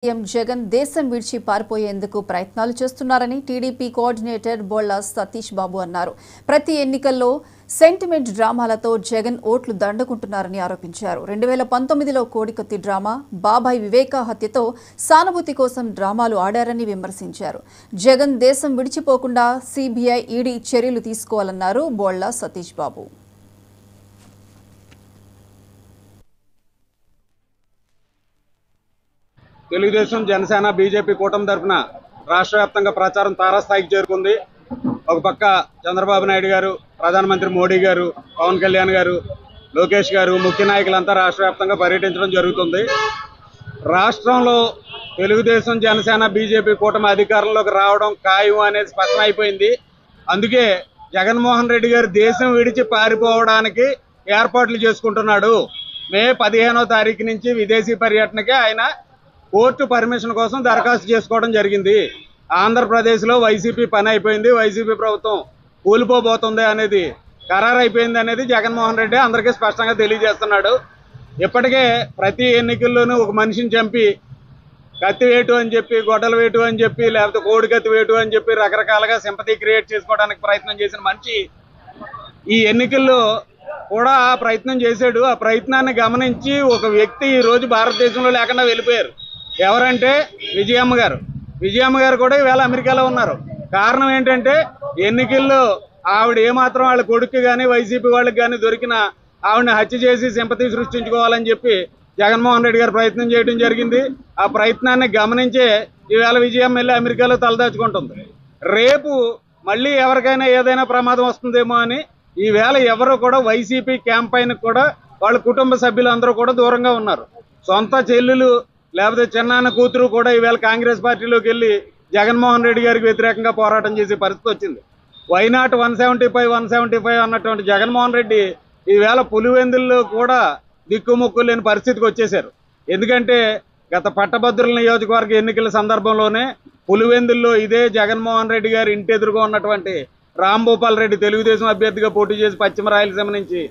CM Jagan దేశం విడిచి పారిపోయేందుకు ప్రయత్నాలు చేస్తున్నారని టీడీపీ కోఆర్డినేటర్ బోళ్ల సతీష్ బాబు అన్నారు. ప్రతి ఎన్నికల్లో సెంటిమెంట్ డ్రామాలతో జగన్ ఓట్లు దండుకుంటున్నారని ఆరోపించారు. 2019లో కోడికత్తి డ్రామా, బాబాయ్ వివేకా హత్యతో సానుభూతి కోసం డ్రామాలు ఆడారని విమర్శించారు. జగన్ దేశం విడిచిపోకుండా సీబీఐ, ఈడీ చర్యలు తీసుకోవాలన్నారు బోళ్ల సతీష్ బాబు. తెలుగుదేశం, జనసేన, బీజేపీ కూటమి తరఫున రాష్ట్ర వ్యాప్తంగా ప్రచారం తారాస్థాయికి చేరుకుంది. ఒక పక్క చంద్రబాబు నాయుడు గారు, ప్రధానమంత్రి మోడీ గారు, పవన్ కళ్యాణ్ గారు, లోకేష్ గారు, ముఖ్య నాయకులంతా రాష్ట్ర వ్యాప్తంగా పర్యటించడం జరుగుతుంది. రాష్ట్రంలో తెలుగుదేశం, జనసేన, బీజేపీ కూటమి అధికారంలోకి రావడం ఖాయం అనేది స్పష్టమైపోయింది. అందుకే జగన్మోహన్ రెడ్డి గారు దేశం విడిచి పారిపోవడానికి ఏర్పాట్లు చేసుకుంటున్నాడు. మే 15వ తారీఖు నుంచి విదేశీ పర్యటనకి ఆయన కోర్టు పర్మిషన్ కోసం దరఖాస్తు చేసుకోవడం జరిగింది. ఆంధ్రప్రదేశ్లో వైసీపీ పని అయిపోయింది, వైసీపీ ప్రభుత్వం కూలిపోబోతుంది అనేది ఖరారైపోయింది అనేది జగన్మోహన్ రెడ్డి అందరికీ స్పష్టంగా తెలియజేస్తున్నాడు. ఇప్పటికే ప్రతి ఎన్నికల్లోనూ ఒక మనిషిని చంపి కత్తి వేటు అని చెప్పి, గొడ్డల వేటు అని చెప్పి, లేకపోతే కోడి కత్తి వేటు అని చెప్పి రకరకాలుగా సింపతి క్రియేట్ చేసుకోవడానికి ప్రయత్నం చేసిన మనిషి ఈ ఎన్నికల్లో కూడా ప్రయత్నం చేశాడు. ఆ ప్రయత్నాన్ని గమనించి ఒక వ్యక్తి ఈరోజు భారతదేశంలో లేకుండా వెళ్ళిపోయారు. ఎవరంటే విజయమ్మ గారు. విజయమ్మ గారు కూడా ఈవేళ అమెరికాలో ఉన్నారు. కారణం ఏంటంటే ఎన్నికల్లో ఆవిడ ఏమాత్రం వాళ్ళ కొడుకు కానీ వైసీపీ వాళ్ళకి కానీ దొరికిన ఆవిడని హత్య చేసి సింపతి సృష్టించుకోవాలని చెప్పి జగన్మోహన్ రెడ్డి గారు ప్రయత్నం చేయడం జరిగింది. ఆ ప్రయత్నాన్ని గమనించే ఈవేళ విజయమ్మ వెళ్ళి అమెరికాలో తలదాచుకుంటుంది. రేపు మళ్ళీ ఎవరికైనా ఏదైనా ప్రమాదం వస్తుందేమో అని ఈవేళ ఎవరు కూడా వైసీపీ క్యాంపైన్ కూడా వాళ్ళ కుటుంబ సభ్యులందరూ కూడా దూరంగా ఉన్నారు. సొంత చెల్లెలు లేకపోతే చిన్నాన్న కూతురు కూడా ఈవేళ కాంగ్రెస్ పార్టీలోకి వెళ్ళి జగన్మోహన్ రెడ్డి గారికి వ్యతిరేకంగా పోరాటం చేసే పరిస్థితి వచ్చింది. వైనాట్ 175 అన్నటువంటి జగన్మోహన్ రెడ్డి ఈవేళ పులివెందుల్లో కూడా దిక్కుముక్కు లేని పరిస్థితికి వచ్చేశారు. ఎందుకంటే గత పట్టభద్రుల నియోజకవర్గ ఎన్నికల సందర్భంలోనే పులివెందుల్లో ఇదే జగన్మోహన్ రెడ్డి గారి ఇంటి ఎదురుగా ఉన్నటువంటి రాంభూపాల్ రెడ్డి తెలుగుదేశం అభ్యర్థిగా పోటీ చేసి పశ్చిమ రాయలసీమ నుంచి